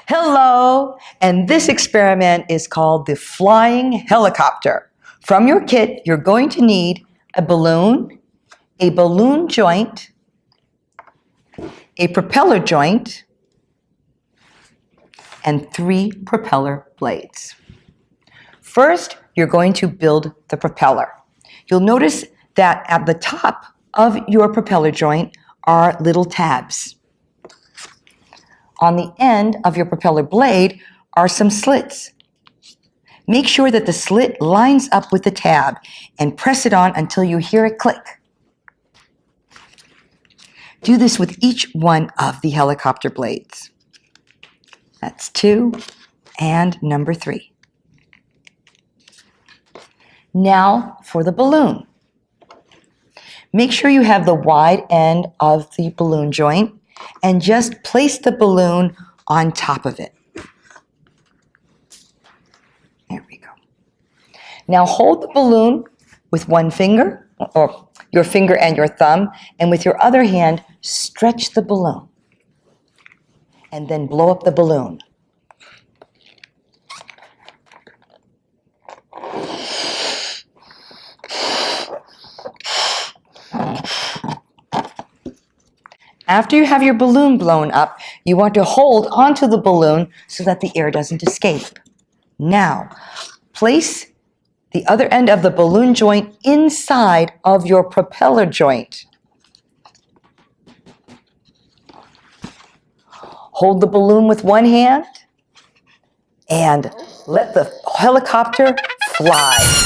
Hello, and this experiment is called the flying helicopter. From your kit, you're going to need a balloon joint, a propeller joint, and 3 propeller blades. First, you're going to build the propeller. You'll notice that at the top of your propeller joint are little tabs. On the end of your propeller blade are some slits. Make sure that the slit lines up with the tab and press it on until you hear it click. Do this with each one of the helicopter blades. That's 2 and number 3. Now for the balloon. Make sure you have the wide end of the balloon joint and just place the balloon on top of it. There we go. Now hold the balloon with one finger, or your finger and your thumb, and with your other hand, stretch the balloon. And then blow up the balloon. After you have your balloon blown up, you want to hold onto the balloon so that the air doesn't escape. Now, place the other end of the balloon joint inside of your propeller joint. Hold the balloon with one hand and let the helicopter fly.